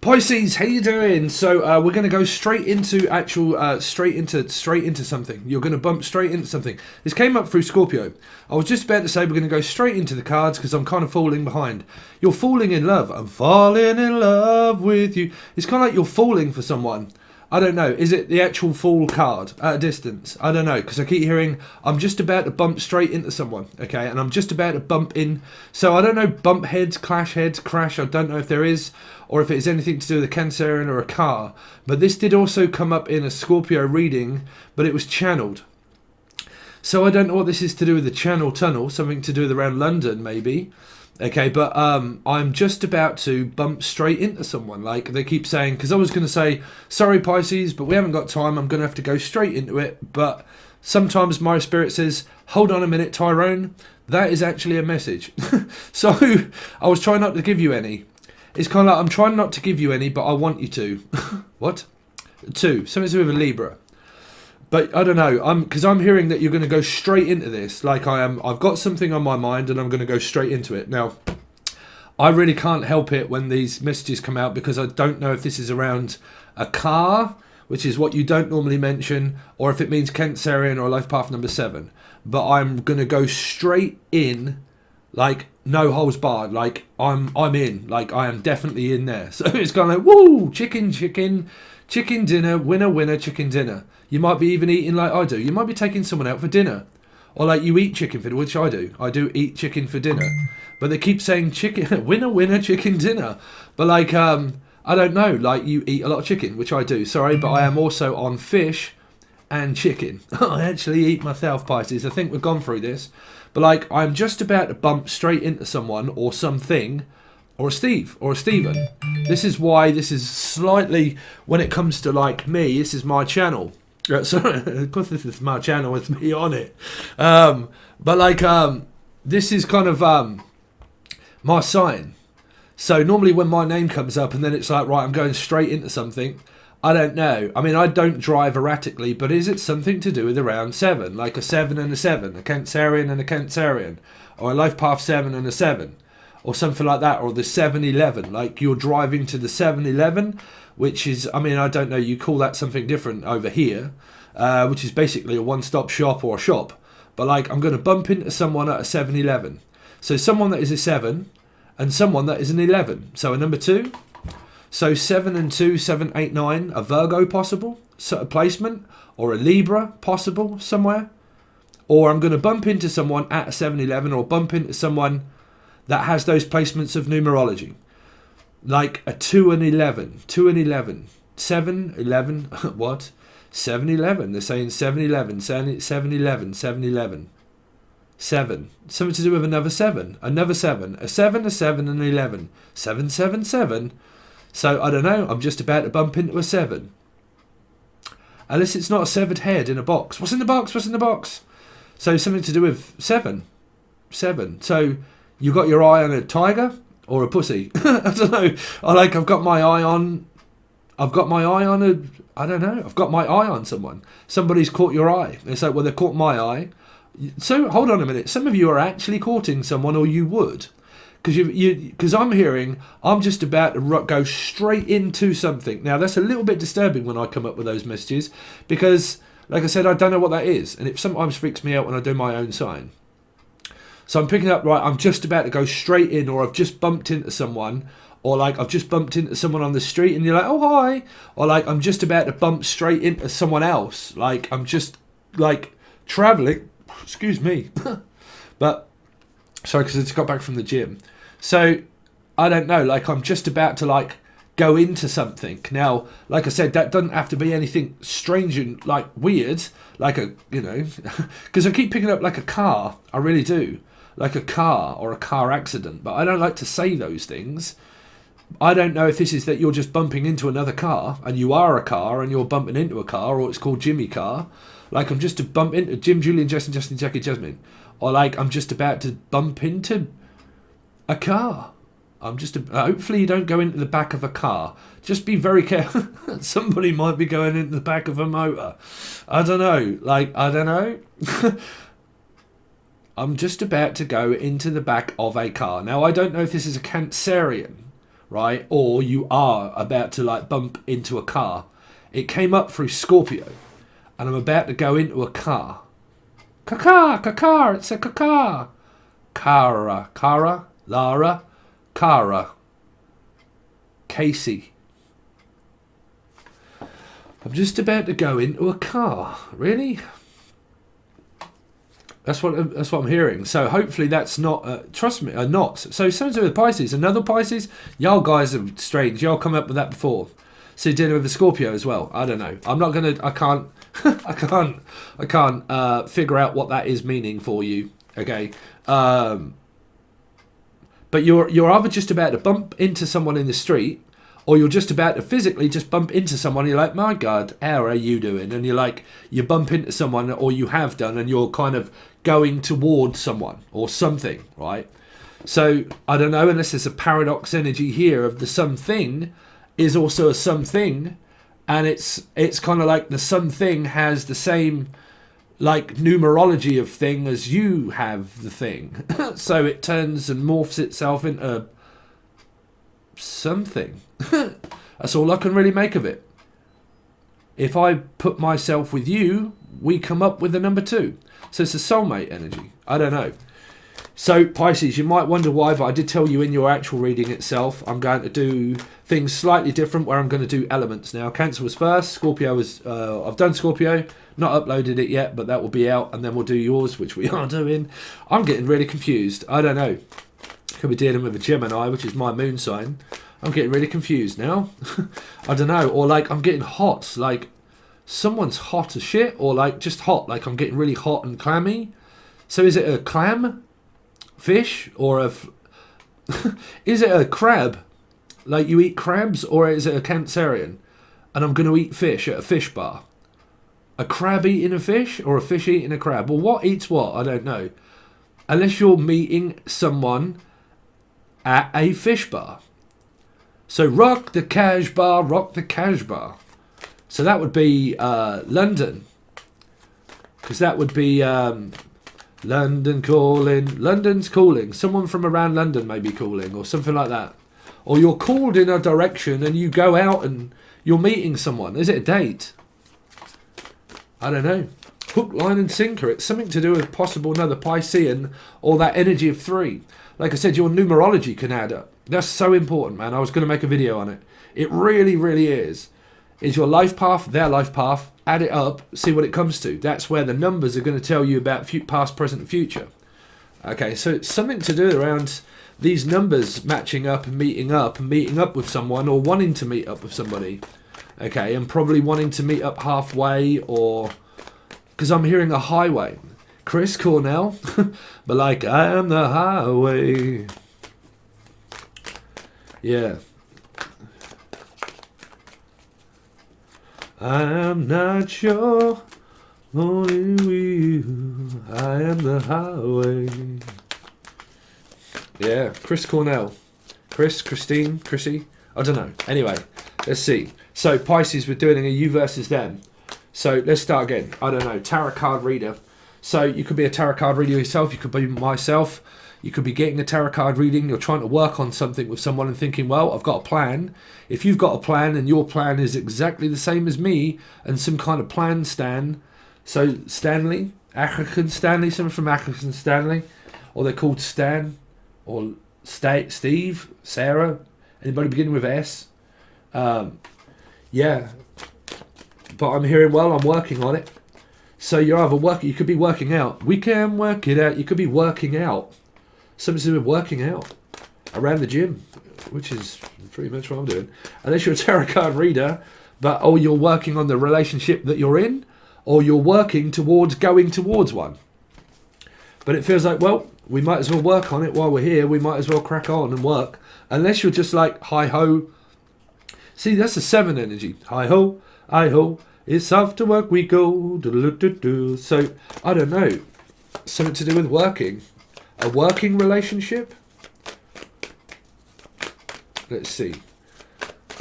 Pisces, how you doing? So we're going to go straight into straight into something. You're going to bump straight into something. This came up through Scorpio. I was just about to say we're going to go straight into the cards because I'm kind of falling behind. You're falling in love. I'm falling in love with you. It's kind of like you're falling for someone. I don't know. Is it the actual fall card at a distance? I don't know, because I keep hearing I'm just about to bump straight into someone, okay? And I'm just about to bump in. So I don't know, bump heads, crash. I don't know if there is, or if it is anything to do with a Cancerian or a car. But this did also come up in a Scorpio reading, but it was channeled. So I don't know what this is to do with the Channel Tunnel, something to do with around London maybe. Okay, but I'm just about to bump straight into someone. Like they keep saying, because I was going to say, sorry Pisces, but we haven't got time. I'm going to have to go straight into it. But sometimes my spirit says, hold on a minute, Tyrone. That is actually a message. So I was trying not to give you any. It's kind of like, I'm trying not to give you any, but I want you to. What? Something to do with a Libra. But I don't know, because I'm hearing that you're going to go straight into this. Like I've got something on my mind and I'm going to go straight into it. Now, I really can't help it when these messages come out because I don't know if this is around a car, which is what you don't normally mention, or if it means Cancerian or life path number 7. But I'm going to go straight in, like no holes barred. Like I'm in, like I am definitely in there. So it's kind of like, woo, chicken dinner, winner, chicken dinner. You might be even eating like I do. You might be taking someone out for dinner. Or like you eat chicken for dinner, which I do. I do eat chicken for dinner. But they keep saying chicken, winner, chicken dinner. But like, I don't know, like you eat a lot of chicken, which I do. Sorry, but I am also on fish and chicken. I actually eat myself, Pisces. I think we've gone through this. But like, I'm just about to bump straight into someone or something, or a Steve, or a Stephen. This is why this is slightly, when it comes to like me, this is my channel. Sorry, of course this is my channel, it's me on it. But like, this is kind of my sign. So normally when my name comes up and then it's like, right, I'm going straight into something, I don't know. I mean, I don't drive erratically, but is it something to do with around 7? Like a 7 and a 7, a Cancerian and a Cancerian, or a life path 7 and a 7? Or something like that, or the 7-Eleven, like you're driving to the 7-Eleven, which is, I mean, I don't know, you call that something different over here, which is basically a one-stop shop or a shop. But like, I'm going to bump into someone at a 7-Eleven. So someone that is a 7 and someone that is an 11. So a number 2. So 7 and 2, 7, 8, 9, a Virgo possible, so a placement, or a Libra possible somewhere. Or I'm going to bump into someone at a 7-Eleven or bump into someone that has those placements of numerology, like a 2 and 11, 7, 11, what? 7-Eleven, they're saying 7-Eleven, 7-Eleven, 7-Eleven, 7, something to do with another 7, a 7, a 7, and 11, 7. So I don't know, I'm just about to bump into a 7. Unless it's not a severed head in a box. What's in the box? So something to do with 7. So you got your eye on a tiger or a pussy? I don't know. I've got my eye on someone. Somebody's caught your eye. It's like, well, they caught my eye. So hold on a minute. Some of you are actually courting someone, or you would, because I'm hearing I'm just about to go straight into something. Now that's a little bit disturbing when I come up with those messages, because like I said, I don't know what that is, and it sometimes freaks me out when I do my own sign. So I'm picking up, right, I'm just about to go straight in, or I've just bumped into someone, or like I've just bumped into someone on the street and you're like, oh, hi. Or like I'm just about to bump straight into someone else. Like I'm just like traveling, excuse me. But, sorry, because I just got back from the gym. So, I don't know, like I'm just about to like go into something. Now, like I said, that doesn't have to be anything strange and like weird, like a, because I keep picking up like a car, I really do. Like a car or a car accident, but I don't like to say those things. I don't know if this is that you're just bumping into another car and you are a car and you're bumping into a car, or it's called Jimmy Car. Like I'm just to bump into Jim, Julian, Justin, Jackie, Jasmine. Or like I'm just about to bump into a car. Hopefully you don't go into the back of a car. Just be very careful. Somebody might be going into the back of a motor. I don't know. I'm just about to go into the back of a car. Now, I don't know if this is a Cancerian, right? Or you are about to like bump into a car. It came up through Scorpio, and I'm about to go into a car. Car, it's a car. Cara, Lara, Cara, Casey. I'm just about to go into a car. Really? That's what I'm hearing. So hopefully that's not. Trust me, not. So something to do with Pisces. Another Pisces. Y'all guys are strange. Y'all come up with that before. So you're dealing with a Scorpio as well. I don't know. I'm not gonna. I can't. I can't figure out what that is meaning for you. Okay. But you're either just about to bump into someone in the street, or you're just about to physically just bump into someone. And you're like, my God, how are you doing? And you're like, you bump into someone, or you have done, and you're kind of going towards someone or something, right? So I don't know, unless there's a paradox energy here of the something is also a something, and it's kind of like the something has the same like numerology of thing as you have the thing. So it turns and morphs itself into something. That's all I can really make of it. If I put myself with you, we come up with the number 2. So it's a soulmate energy. I don't know. So Pisces, you might wonder why, but I did tell you in your actual reading itself, I'm going to do things slightly different where I'm going to do elements now. Cancer was first, Scorpio was, I've done Scorpio, not uploaded it yet, but that will be out, and then we'll do yours, which we are doing. I'm getting really confused. I don't know. Could be dealing with a Gemini, which is my moon sign. I'm getting really confused now. I don't know. Or like I'm getting hot, like someone's hot as shit, or like just hot, like I'm getting really hot and clammy. So is it a clam fish, or is it a crab? Like you eat crabs, or is it a Cancerian? And I'm going to eat fish at a fish bar. A crab eating a fish, or a fish eating a crab? Well, what eats what? I don't know. Unless you're meeting someone at a fish bar. So rock the cash bar, rock the cash bar. So that would be London. Because that would be London calling. London's calling. Someone from around London may be calling, or something like that. Or you're called in a direction and you go out and you're meeting someone. Is it a date? I don't know. Hook, line and sinker. It's something to do with possible another Piscean, or that energy of 3. Like I said, your numerology can add up. That's so important, man. I was going to make a video on it. It really, really is. Is your life path, their life path, add it up, see what it comes to. That's where the numbers are going to tell you about past, present, and future. Okay, so it's something to do around these numbers matching up and meeting up with someone, or wanting to meet up with somebody. Okay, and probably wanting to meet up halfway, or because I'm hearing a highway. Chris Cornell, but like, I am the highway. Yeah. I am not sure, only you. I am the highway. Yeah, Chris Cornell. Christine, Chrissy. I don't know. Anyway, let's see. So Pisces, we're doing a you versus them. So let's start again. I don't know. Tarot card reader. So you could be a tarot card reader yourself. You could be myself. You could be getting a tarot card reading. You're trying to work on something with someone and thinking, well, I've got a plan. If you've got a plan and your plan is exactly the same as me and some kind of plan, Stan. So Stanley, African Stanley, someone from African Stanley. Or they're called Stan. Or Steve, Sarah. Anybody beginning with S? Yeah. But I'm hearing, well, I'm working on it. So you're either working, you could be working out. We can work it out. You could be working out. Something to do with working out around the gym, which is pretty much what I'm doing. Unless you're a tarot card reader, but or you're working on the relationship that you're in, or you're working towards going towards one. But it feels like, well, we might as well work on it while we're here. We might as well crack on and work. Unless you're just like, hi-ho. See, that's the 7 energy. Hi-ho, hi-ho. It's off to work we go. Do-do-do-do. So, I don't know. Something to do with working. A working relationship? Let's see.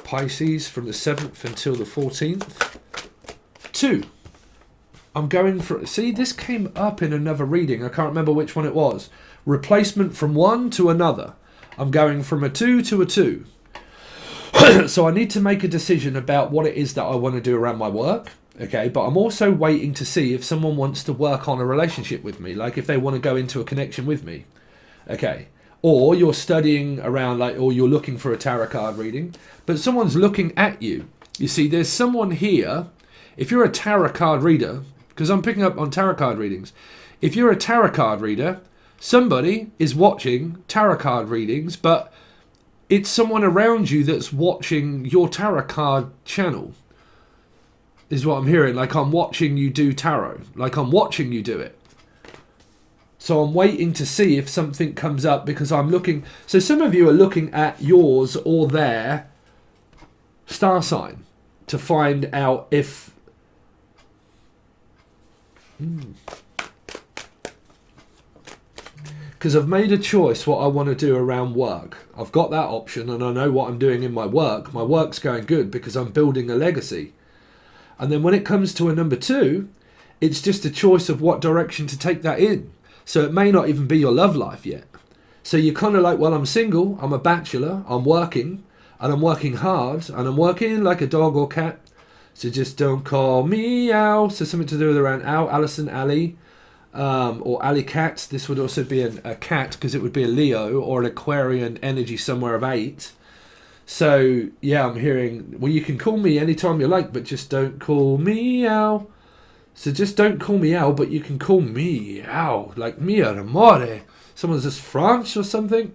Pisces from the 7th until the 14th. 2. I'm going for... See, this came up in another reading. I can't remember which one it was. Replacement from one to another. I'm going from a 2 to a 2. So I need to make a decision about what it is that I want to do around my work. Okay, but I'm also waiting to see if someone wants to work on a relationship with me, like if they want to go into a connection with me. Okay, or you're studying around, like, or you're looking for a tarot card reading, but someone's looking at you. You see, there's someone here. If you're a tarot card reader, because I'm picking up on tarot card readings, if you're a tarot card reader, somebody is watching tarot card readings, but it's someone around you that's watching your tarot card channel, is what I'm hearing. Like, I'm watching you do tarot. Like, I'm watching you do it. So I'm waiting to see if something comes up, because I'm looking. So some of you are looking at yours or their star sign to find out if... Because I've made a choice what I want to do around work. I've got that option, and I know what I'm doing in my work. My work's going good because I'm building a legacy. And then when it comes to a number 2, it's just a choice of what direction to take that in. So it may not even be your love life yet. So you're kind of like, well, I'm single, I'm a bachelor, I'm working, and I'm working hard, and I'm working like a dog or cat. So just don't call me Al. So something to do with around Al, Alison, Ali, or Ali Cat. This would also be a cat, because it would be a Leo or an Aquarian energy somewhere of 8. So, yeah, I'm hearing, well, you can call me anytime you like, but just don't call me Al. So just don't call me Al, but you can call me Al. Like, mio amore. Someone's just French or something.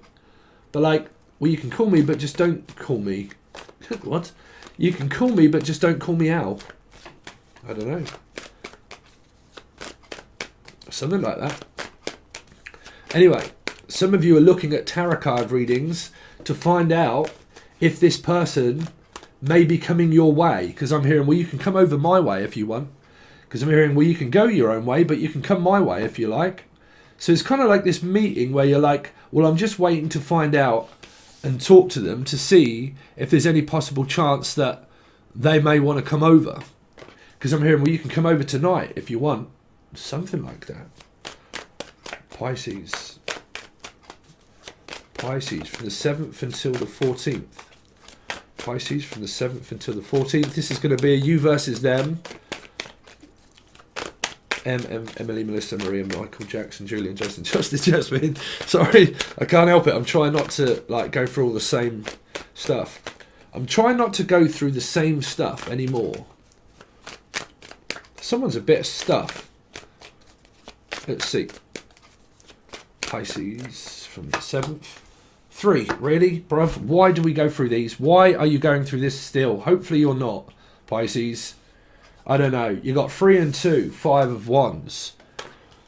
But like, well, you can call me, but just don't call me. What? You can call me, but just don't call me Al. I don't know. Something like that. Anyway, some of you are looking at tarot card readings to find out if this person may be coming your way. Because I'm hearing, well, you can come over my way if you want. Because I'm hearing, well, you can go your own way, but you can come my way if you like. So it's kind of like this meeting where you're like, well, I'm just waiting to find out and talk to them to see if there's any possible chance that they may want to come over. Because I'm hearing, well, you can come over tonight if you want. Something like that. Pisces. Pisces from the 7th until the 14th. Pisces from the 7th until the 14th. This is going to be a you versus them. Emily, Melissa, Maria, Michael, Jackson, Julian, Justin, Justin, Jasmine. Sorry, I can't help it. I'm trying not to like go through all the same stuff. I'm trying not to go through the same stuff anymore. Someone's a bit of stuff. Let's see. Pisces from the 7th. 3, really, bruv? Why do we go through these? Why are you going through this still? Hopefully you're not, Pisces. I don't know. You got 3 and 2, 5 of wands.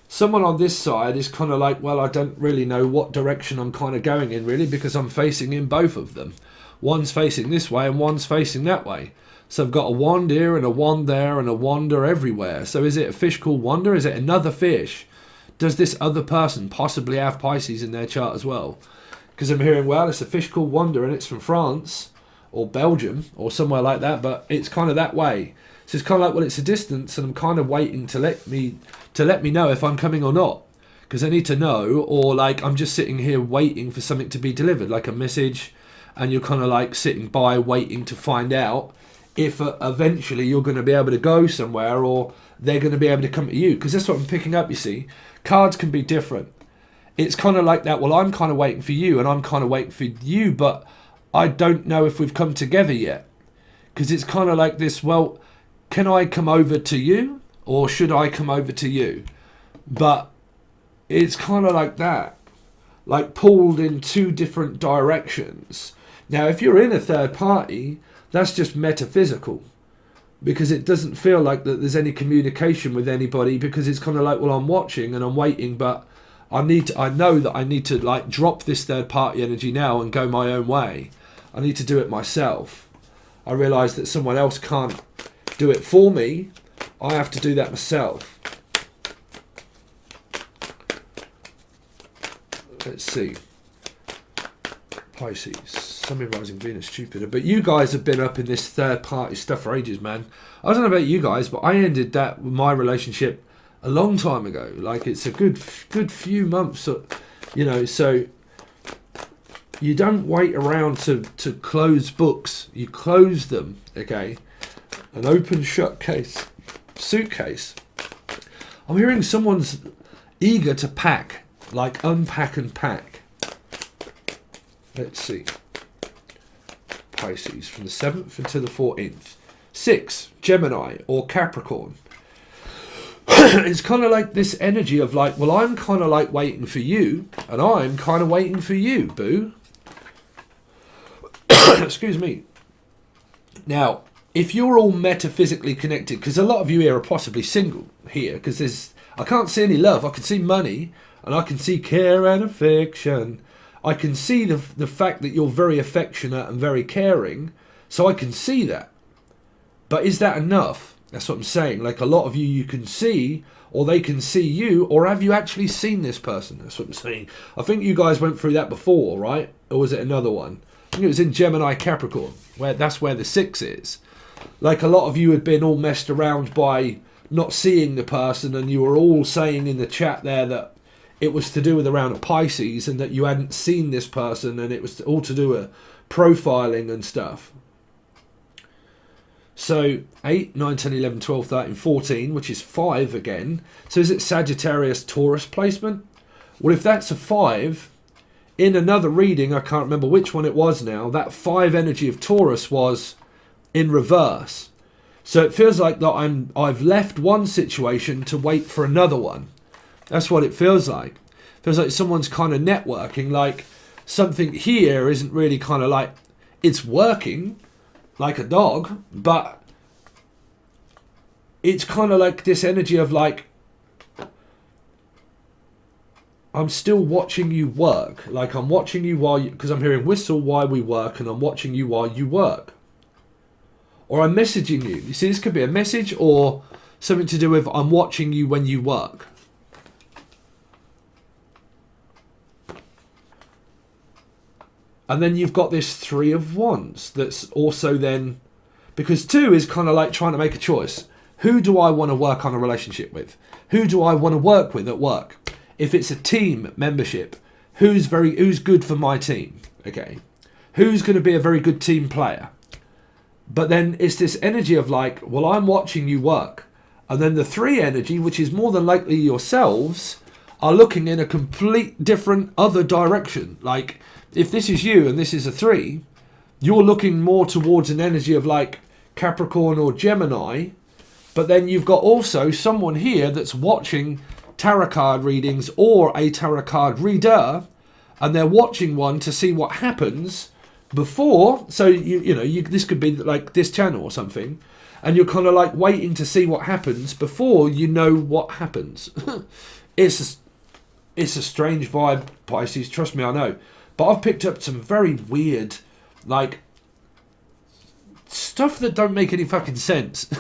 Someone on this side is kind of like, well, I don't really know what direction I'm kind of going in, really, because I'm facing in both of them. One's facing this way and one's facing that way. So I've got a wand here and a wand there and a wander everywhere. So is it a fish called Wanda? Is it another fish? Does this other person possibly have Pisces in their chart as well? Because I'm hearing, well, it's a fish called Wanda and it's from France or Belgium or somewhere like that, but it's kind of that way. So it's kind of like, well, it's a distance, and I'm kind of waiting to let me know if I'm coming or not, because I need to know, or like I'm just sitting here waiting for something to be delivered, like a message, and you're kind of like sitting by waiting to find out if eventually you're going to be able to go somewhere, or they're going to be able to come to you, because that's what I'm picking up. You see, cards can be different. It's kind of like that. Well, I'm kind of waiting for you, and I'm kind of waiting for you, but I don't know if we've come together yet, because it's kind of like this. Well, can I come over to you, or should I come over to you? But it's kind of like that, like pulled in 2 different directions. Now, if you're in a third party, that's just metaphysical, because it doesn't feel like that there's any communication with anybody, because it's kind of like, well, I'm watching and I'm waiting, but I know that I need to like drop this third party energy now and go my own way. I need to do it myself. I realise that someone else can't do it for me. I have to do that myself. Let's see. Pisces, Sun, Moon, Rising, Venus, Jupiter. But you guys have been up in this third party stuff for ages, man. I don't know about you guys, but I ended that with my relationship a long time ago. Like, it's a good few months, you know. So You don't wait around to close books. You close them, okay? An open shut suitcase. I'm hearing someone's eager to pack, like unpack and pack. Let's see. Pisces from the 7th until the 14th. 6, Gemini or Capricorn. It's kind of like this energy of like, well, I'm kind of like waiting for you, and I'm kind of waiting for you, boo. Excuse me. Now, if you're all metaphysically connected, because a lot of you here are possibly single here, because I can't see any love. I can see money, and I can see care and affection. I can see the fact that you're very affectionate and very caring, so I can see that. But is that enough? That's what I'm saying. Like, a lot of you can see, or they can see you, or have you actually seen this person? That's what I'm saying. I think you guys went through that before, right? Or was it another one? I think it was in Gemini Capricorn, where that's where the 6 is. Like, a lot of you had been all messed around by not seeing the person, and you were all saying in the chat there that it was to do with around a Pisces, and that you hadn't seen this person, and it was all to do with profiling and stuff. So 8, 9, 10, 11, 12, 13, 14, which is 5 again. So is it Sagittarius Taurus placement? Well, if that's a 5, in another reading, I can't remember which one it was now, that 5 energy of Taurus was in reverse. So it feels like that I've left one situation to wait for another one. That's what it feels like. It feels like someone's kind of networking, like something here isn't really kind of like, it's working like a dog, but it's kind of like this energy of like, I'm still watching you work. Like, I'm watching you while you, because I'm hearing whistle while we work, and I'm watching you while you work. Or I'm messaging you. You see, this could be a message or something to do with I'm watching you when you work. And then you've got this 3 of Wands that's also then, because 2 is kind of like trying to make a choice. Who do I want to work on a relationship with? Who do I want to work with at work? If it's a team membership, who's good for my team? Okay. Who's going to be a very good team player? But then it's this energy of like, well, I'm watching you work. And then the 3 energy, which is more than likely yourselves, are looking in a complete different other direction. Like, if this is you and this is a 3, you're looking more towards an energy of like Capricorn or Gemini. But then you've got also someone here that's watching tarot card readings or a tarot card reader, and they're watching one to see what happens before. So you know this could be like this channel or something, and you're kind of like waiting to see what happens before you know what happens. It's a strange vibe, Pisces, trust me, I know. But I've picked up some very weird, like, stuff that don't make any fucking sense.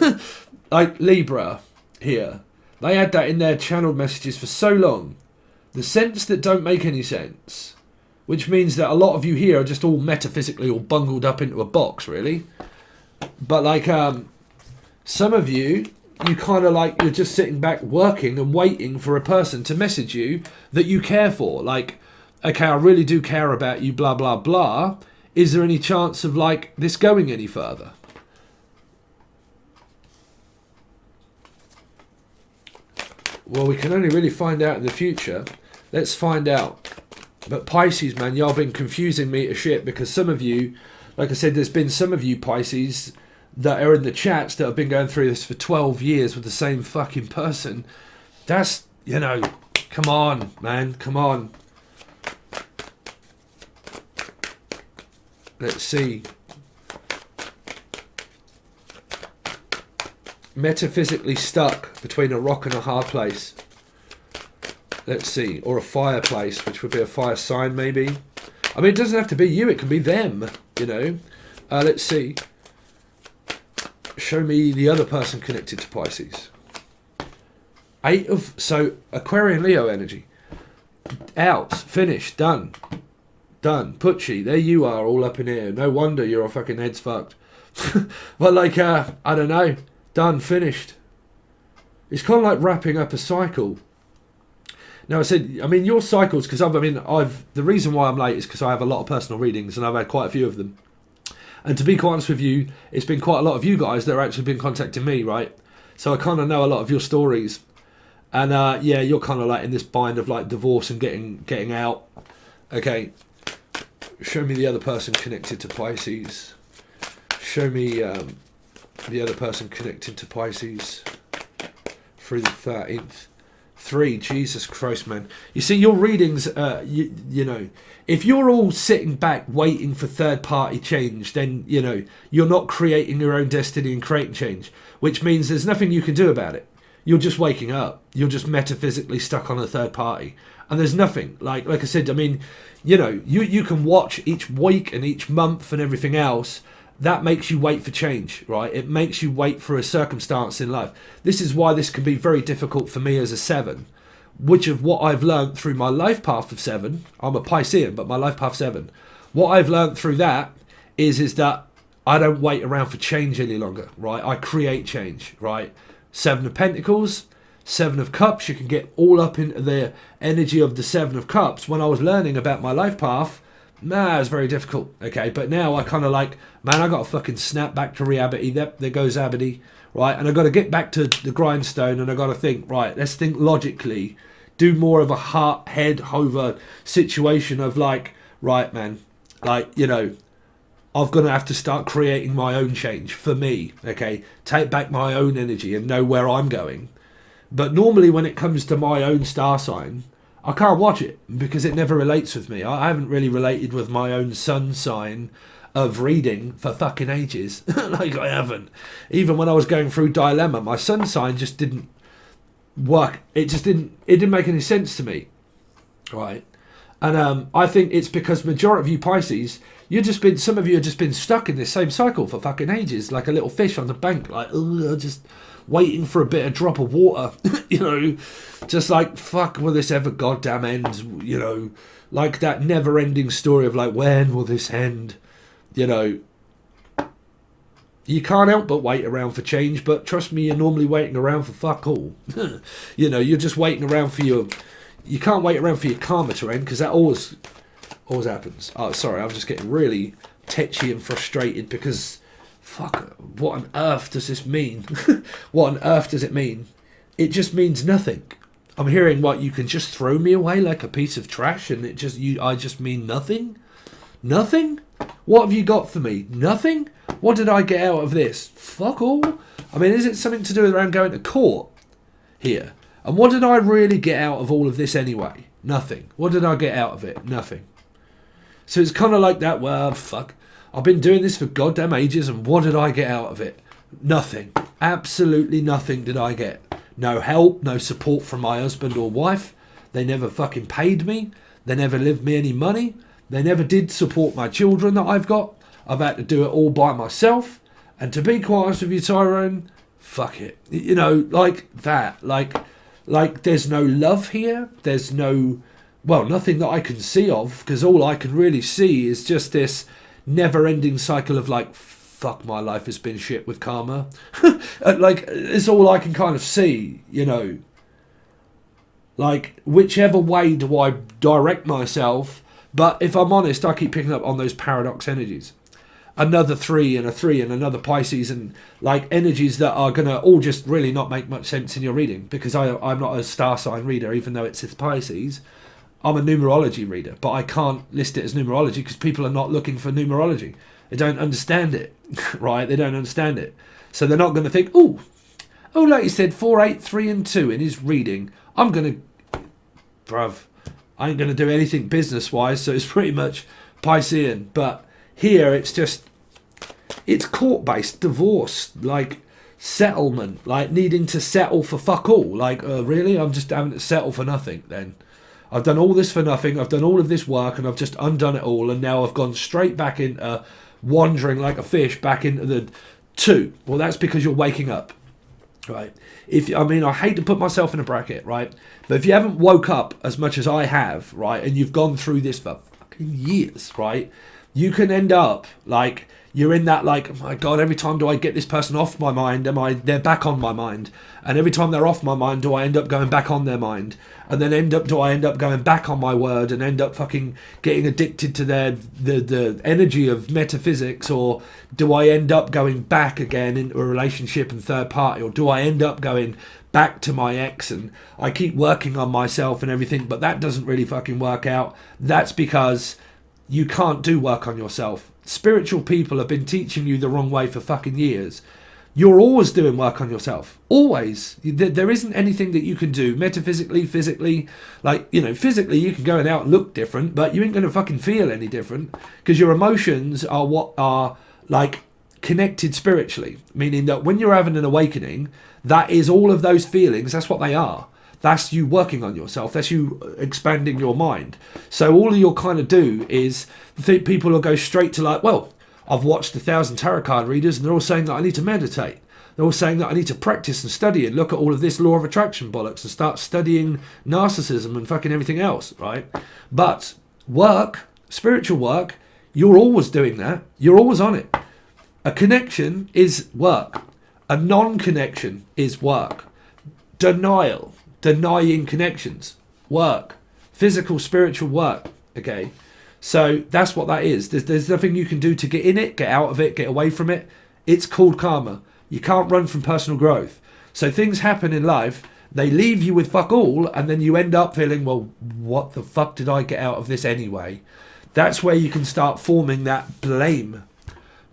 Like Libra here. They had that in their channeled messages for so long. The sense that don't make any sense. Which means that a lot of you here are just all metaphysically all bungled up into a box, really. But like, some of you kind of like, you're just sitting back working and waiting for a person to message you that you care for. Like, okay, I really do care about you, blah, blah, blah. Is there any chance of like this going any further? Well, we can only really find out in the future. Let's find out. But Pisces, man, y'all been confusing me to shit, because some of you, like I said, there's been some of you Pisces that are in the chats that have been going through this for 12 years with the same fucking person. That's, you know, come on, man, come on. Let's see. Metaphysically stuck between a rock and a hard place. Let's see. Or a fireplace, which would be a fire sign, maybe. I mean, it doesn't have to be you. It can be them, you know. Let's see. Show me the other person connected to Pisces. 8 of... So, Aquarian Leo energy. Out. Finished. Done. Done. Putchy. There you are, all up in here. No wonder your fucking head's fucked. But like, I don't know. Done. Finished. It's kind of like wrapping up a cycle. Now I said, I mean, your cycles, because the reason why I'm late is because I have a lot of personal readings and I've had quite a few of them. And to be quite honest with you, it's been quite a lot of you guys that are actually been contacting me, right? So I kind of know a lot of your stories. And yeah, you're kind of like in this bind of like divorce and getting out. Okay, show me the other person connected to Pisces. Show me the other person connected to Pisces through the 13th. 3, Jesus Christ, man. You see, your readings, you know, if you're all sitting back waiting for third-party change, then, you know, you're not creating your own destiny and creating change, which means there's nothing you can do about it. You're just waking up. You're just metaphysically stuck on a third party. And there's nothing. Like I said, I mean, you know, you can watch each week and each month and everything else. That makes you wait for change, right? It makes you wait for a circumstance in life. This is why this can be very difficult for me as a 7, which of what I've learned through my life path of 7, I'm a Piscean, but my life path 7, what I've learned through that is that I don't wait around for change any longer, right? I create change, right? 7 of Pentacles, 7 of Cups, you can get all up into the energy of the 7 of Cups. When I was learning about my life path, nah, it was very difficult, okay? But now I kind of like, man, I got to fucking snap back to reality. There goes Abity, right? And I got to get back to the grindstone and I got to think, right, let's think logically, do more of a heart, head over situation of like, right, man, like, you know, I'm going to have to start creating my own change for me, okay? Take back my own energy and know where I'm going. But normally when it comes to my own star sign, I can't watch it because it never relates with me. I haven't really related with my own sun sign of reading for fucking ages. Like I haven't. Even when I was going through dilemma, my sun sign just didn't work. It didn't make any sense to me. Right. And I think it's because majority of you Pisces, some of you have just been stuck in this same cycle for fucking ages, like a little fish on the bank, like just waiting for a bit of drop of water, you know, just like, fuck, will this ever goddamn end, you know, like that never-ending story of like, when will this end, you know. You can't help but wait around for change, but trust me, you're normally waiting around for fuck all. You know, you're just waiting around for you can't wait around for your karma to end, because that always happens. Oh, sorry, I'm just getting really tetchy and frustrated because, fuck, what on earth does this mean? What on earth does it mean? It just means nothing. I'm hearing what, you can just throw me away like a piece of trash and I just mean nothing? Nothing? What have you got for me? Nothing? What did I get out of this? Fuck all? I mean, is it something to do with around going to court here? And what did I really get out of all of this anyway? Nothing. What did I get out of it? Nothing. So it's kind of like that, well, fuck. I've been doing this for goddamn ages, and what did I get out of it? Nothing. Absolutely nothing did I get. No help, no support from my husband or wife. They never fucking paid me. They never lived me any money. They never did support my children that I've got. I've had to do it all by myself. And to be quite honest with you, Tyrone, fuck it. You know, like that. Like there's no love here. There's no, well, nothing that I can see of, because all I can really see is just this never-ending cycle of like, fuck, my life has been shit with karma. Like, it's all I can kind of see, you know. Like, whichever way do I direct myself, but if I'm honest, I keep picking up on those paradox energies. Another 3 and a 3 and another Pisces, and like energies that are going to all just really not make much sense in your reading, because I'm not a star sign reader, even though it's Pisces. I'm a numerology reader, but I can't list it as numerology because people are not looking for numerology. They don't understand it, right? They don't understand it. So they're not going to think, oh, like he said, 4, 8, 3 and 2 in his reading. I'm going to, bruv, I ain't going to do anything business-wise, so it's pretty much Piscean. But here it's just, it's court-based, divorce, like settlement, like needing to settle for fuck all. Like, really? I'm just having to settle for nothing then. I've done all this for nothing. I've done all of this work and I've just undone it all. And now I've gone straight back into wandering like a fish back into the 2. Well, that's because you're waking up, right? I hate to put myself in a bracket, right? But if you haven't woke up as much as I have, right, and you've gone through this for fucking years, right, you can end up like you're in that like, oh my god, every time do I get this person off my mind, they're back on my mind, and every time they're off my mind, do I end up going back on their mind, and then do I end up going back on my word and end up fucking getting addicted to the energy of metaphysics, or do I end up going back again into a relationship and third party, or do I end up going back to my ex and I keep working on myself and everything, but that doesn't really fucking work out? That's because you can't do work on yourself. Spiritual people have been teaching you the wrong way for fucking years. You're always doing work on yourself. Always. There isn't anything that you can do metaphysically, physically. Like, you know, physically you can go out and look different, but you ain't going to fucking feel any different, because your emotions are what are like connected spiritually. Meaning that when you're having an awakening, that is all of those feelings. That's what they are. That's you working on yourself. That's you expanding your mind. So all you'll kind of do is people will go straight to like, well, I've watched 1,000 tarot card readers and they're all saying that I need to meditate. They're all saying that I need to practice and study and look at all of this law of attraction bollocks and start studying narcissism and fucking everything else, right? But work, spiritual work, you're always doing that. You're always on it. A connection is work. A non-connection is work. Denial. Denying connections, work, physical, spiritual work. Okay, so that's what that is. There's nothing you can do to get in it, get out of it, get away from it. It's called karma. You can't run from personal growth. So things happen in life, they leave you with fuck all, and then you end up feeling, well, what the fuck did I get out of this anyway? That's where you can start forming that blame.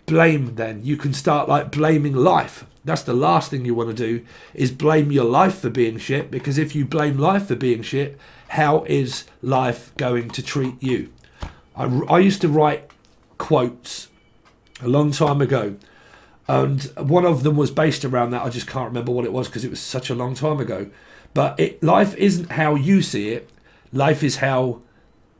Then you can start like blaming life. That's the last thing you want to do, is blame your life for being shit, because if you blame life for being shit, how is life going to treat you? I used to write quotes a long time ago, and one of them was based around that. I just can't remember what it was because it was such a long time ago. But life isn't how you see it. Life is how,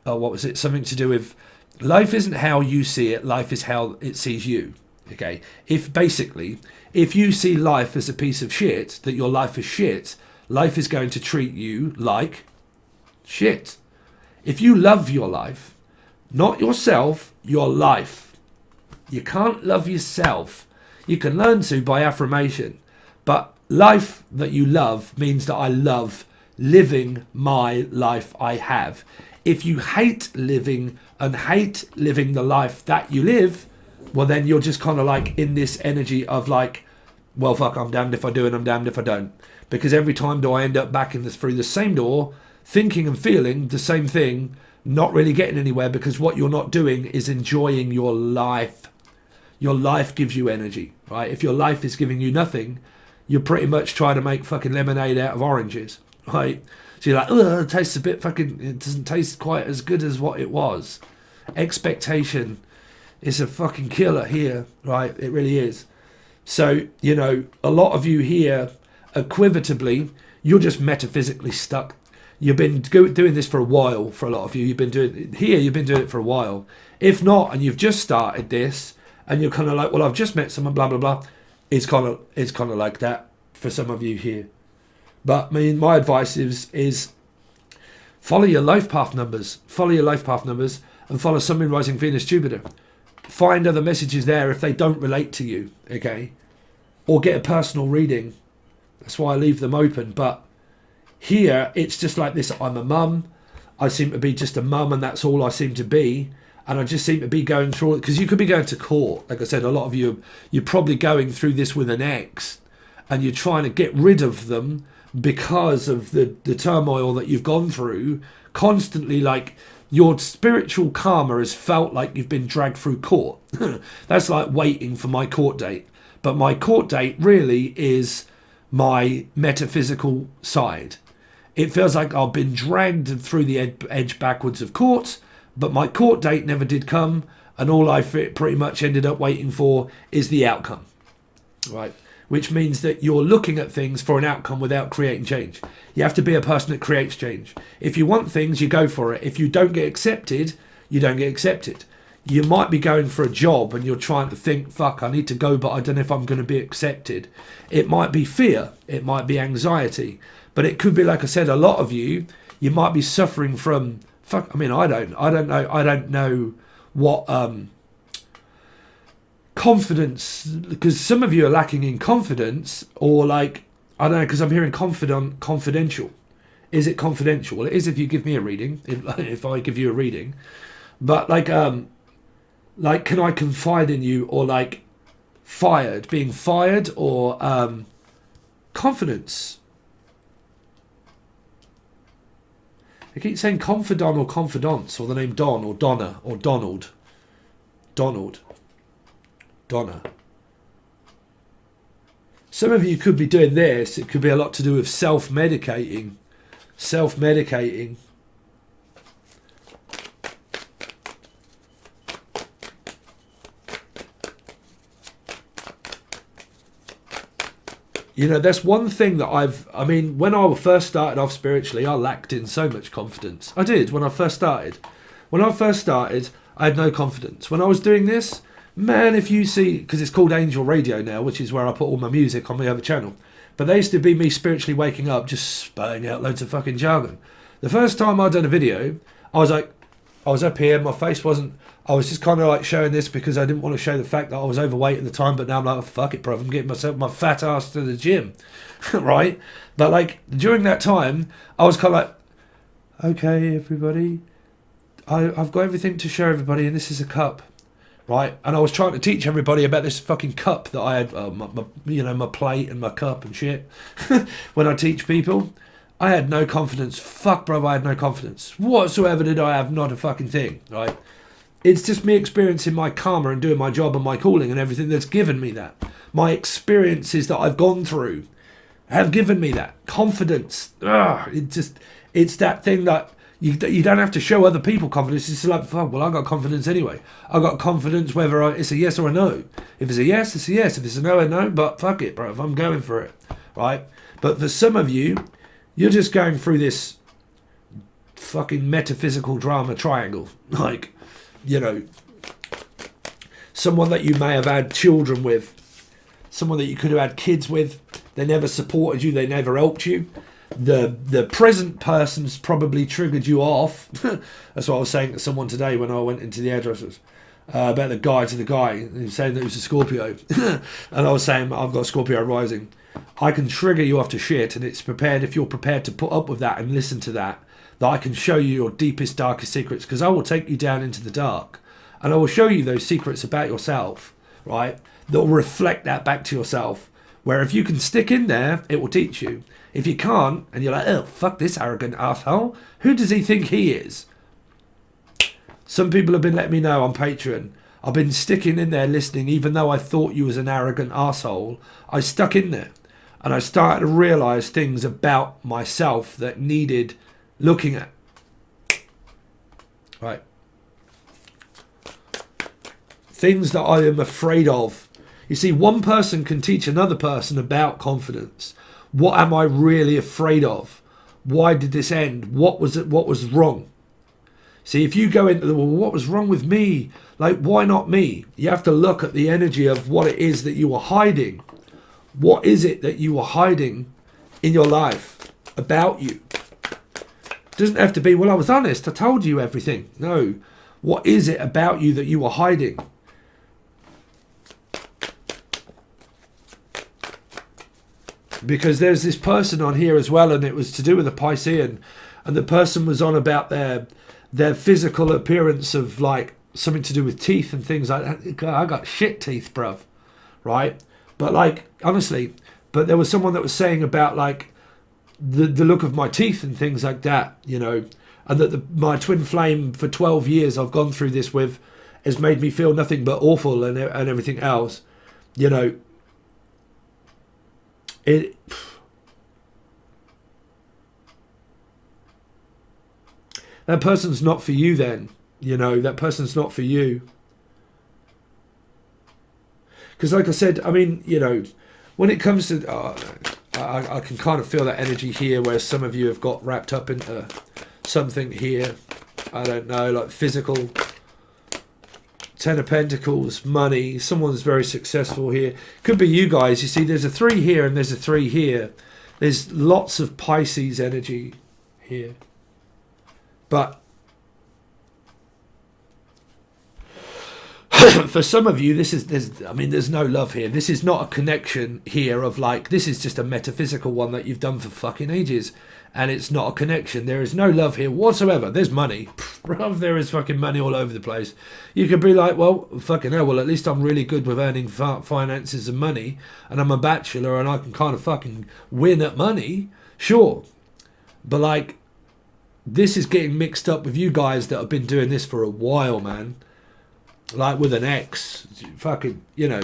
what was it? Something to do with, life isn't how you see it. Life is how it sees you. Okay, if you see life as a piece of shit, that your life is shit, life is going to treat you like shit. If you love your life, not yourself, your life. You can't love yourself. You can learn to by affirmation, but life that you love means that I love living my life I have. If you hate living and hate living the life that you live, well, then you're just kind of like in this energy of like, well, fuck, I'm damned if I do and I'm damned if I don't. Because every time do I end up back through the same door, thinking and feeling the same thing, not really getting anywhere, because what you're not doing is enjoying your life. Your life gives you energy, right? If your life is giving you nothing, you're pretty much trying to make fucking lemonade out of oranges, right? So you're like, oh, it tastes a bit fucking, it doesn't taste quite as good as what it was. Expectation is a fucking killer here, right? It really is. So, you know, a lot of you here, equivotably, you're just metaphysically stuck. You've been doing this for a while. For a lot of you, you've been doing it for a while. If not, and you've just started this, and you're kind of like, well, I've just met someone, blah blah blah. It's kind of like that for some of you here. But I mean, my advice is follow your life path numbers. Follow your life path numbers, and follow Sun, Moon, Rising, Venus, Jupiter. Find other messages there if they don't relate to you, okay? Or get a personal reading. That's why I leave them open. But here, it's just like this. I'm a mum. I seem to be just a mum, and that's all I seem to be. And I just seem to be going through it. Because you could be going to court. Like I said, a lot of you, you're probably going through this with an ex. And you're trying to get rid of them because of the turmoil that you've gone through. Constantly, like, your spiritual karma has felt like you've been dragged through court. That's like waiting for my court date. But my court date really is my metaphysical side. It feels like I've been dragged through the edge backwards of court, but my court date never did come, and all I pretty much ended up waiting for is the outcome, right? Which means that you're looking at things for an outcome without creating change. You have to be a person that creates change. If you want things, you go for it. If you don't get accepted, you don't get accepted. You might be going for a job and you're trying to think, fuck, I need to go, but I don't know if I'm going to be accepted. It might be fear. It might be anxiety. But it could be, like I said, a lot of you might be suffering from, fuck, I mean, I don't know what confidence, because some of you are lacking in confidence, or like, I don't know, because I'm hearing confidential. Is it confidential? Well, it is if you give me a reading, if I give you a reading. But like can I confide in you, or like being fired, or confidence. I keep saying confidant or confidants, or the name Don or Donna or Donald. Donald. Donna. Some of you could be doing this. It could be a lot to do with self-medicating. Self-medicating. You know, that's one thing that I mean, when I first started off spiritually, I lacked in so much confidence. I did when I first started. When I first started, I had no confidence. When I was doing this, man, if you see, because it's called Angel Radio now, which is where I put all my music on my other channel. But they used to be me spiritually waking up, just spouting out loads of fucking jargon. The first time I'd done a video, I was up here, my face wasn't, I was just kind of like showing this because I didn't want to show the fact that I was overweight at the time, but now I'm like, oh, fuck it, bro, I'm getting my fat ass to the gym, right? But like, during that time, I was kind of like, okay, everybody, I've got everything to show everybody, and this is a cup, right? And I was trying to teach everybody about this fucking cup that I had, my plate and my cup and shit. When I teach people, I had no confidence. Fuck, bro, I had no confidence whatsoever. Did I have? Not a fucking thing, right? It's just me experiencing my karma and doing my job and my calling and everything that's given me that. My experiences that I've gone through have given me that confidence. It's that thing that you don't have to show other people confidence. It's like, fuck, well, I got confidence anyway. I got confidence whether it's a yes or a no. If it's a yes, it's a yes. If it's a no, a no. But fuck it, bro, if I'm going for it, right? But for some of you, you're just going through this fucking metaphysical drama triangle. Like, you know, someone that you may have had children with, someone that you could have had kids with, they never supported you, they never helped you. The present person's probably triggered you off. That's what I was saying to someone today when I went into the hairdressers. About the guy to the guy. He was saying that he was a Scorpio. And I was saying, I've got Scorpio rising. I can trigger you off to shit, and it's prepared, if you're prepared to put up with that and listen to that I can show you your deepest, darkest secrets, because I will take you down into the dark. And I will show you those secrets about yourself, right? That will reflect that back to yourself. Where if you can stick in there, it will teach you. If you can't, and you're like, oh, fuck this arrogant asshole. Who does he think he is? Some people have been letting me know on Patreon. I've been sticking in there listening, even though I thought you was an arrogant asshole. I stuck in there. And I started to realise things about myself that needed looking at. Right. Things that I am afraid of. You see, one person can teach another person about confidence. What am I really afraid of? Why did this end? What was it? What was wrong? See, if you go into the, well, what was wrong with me? Like, why not me? You have to look at the energy of what it is that you are hiding. What is it that you are hiding in your life about you? It doesn't have to be, well, I was honest, I told you everything. No. What is it about you that you are hiding? Because there's this person on here as well, and it was to do with a Piscean, and the person was on about their physical appearance of like something to do with teeth and things like that. I got shit teeth, bruv, right? But like, honestly, but there was someone that was saying about like the look of my teeth and things like that, you know, and that my twin flame for 12 years I've gone through this with has made me feel nothing but awful and everything else, you know. That person's not for you then, you know, that person's not for you. Because like I said, I mean, you know, when it comes to, I can kind of feel that energy here where some of you have got wrapped up into something here. I don't know, like physical, Ten of Pentacles, money, someone's very successful here. Could be you guys. You see, there's a 3 here and there's a 3 here. There's lots of Pisces energy here. But For some of you, there's no love here. This is not a connection here of like, this is just a metaphysical one that you've done for fucking ages. And it's not a connection. There is no love here whatsoever. There's money. Bruv, there is fucking money all over the place. You could be like, well, fucking hell, well, at least I'm really good with earning finances and money. And I'm a bachelor and I can kind of fucking win at money. Sure. But like, this is getting mixed up with you guys that have been doing this for a while, man. Like with an ex, fucking, you know,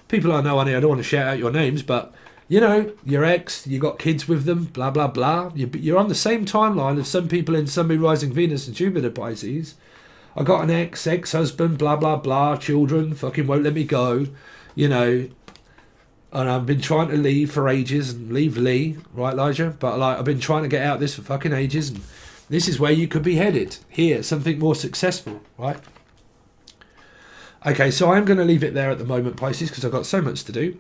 people I know on here, I don't want to shout out your names, but, you know, your ex, you got kids with them, blah, blah, blah. You're on the same timeline as some people in Sun, Moon, Rising, Venus and Jupiter Pisces. I got an ex-husband, blah, blah, blah, children, fucking won't let me go, you know, and I've been trying to leave for ages and leave Lee, right, Elijah? But like, I've been trying to get out of this for fucking ages, and this is where you could be headed. Here, something more successful, right? Okay, so I'm going to leave it there at the moment, Pisces, because I've got so much to do.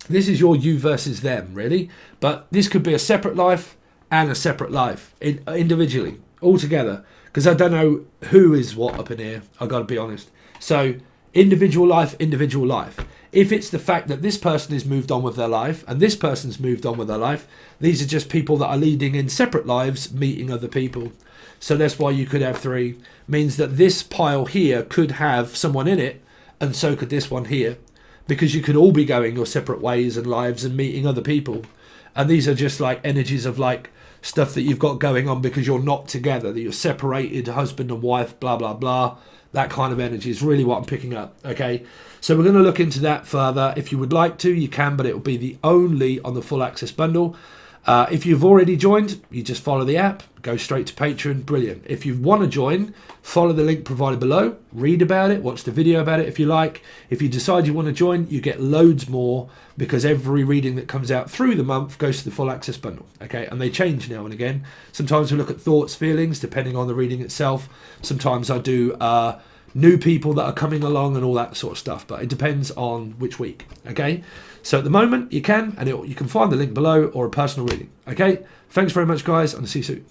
This is your you versus them, really. But this could be a separate life and a separate life, individually, all together. Because I don't know who is what up in here, I've got to be honest. So, individual life, individual life. If it's the fact that this person has moved on with their life and this person's moved on with their life, these are just people that are leading in separate lives, meeting other people. So that's why you could have 3. Means that this pile here could have someone in it, and so could this one here. Because you could all be going your separate ways and lives and meeting other people. And these are just like energies of like stuff that you've got going on because you're not together, that you're separated, husband and wife, blah, blah, blah. That kind of energy is really what I'm picking up, okay? So we're going to look into that further. If you would like to, you can, but it will be the only on the full access bundle. If you've already joined, you just follow the app, go straight to Patron, brilliant. If you want to join, follow the link provided below, read about it, watch the video about it if you like. If you decide you want to join, you get loads more because every reading that comes out through the month goes to the full access bundle, okay? And they change now and again. Sometimes we look at thoughts, feelings, depending on the reading itself. Sometimes I do new people that are coming along and all that sort of stuff, but it depends on which week, okay? So at the moment you can, and you can find the link below or a personal reading, okay? Thanks very much, guys, and I'll see you soon.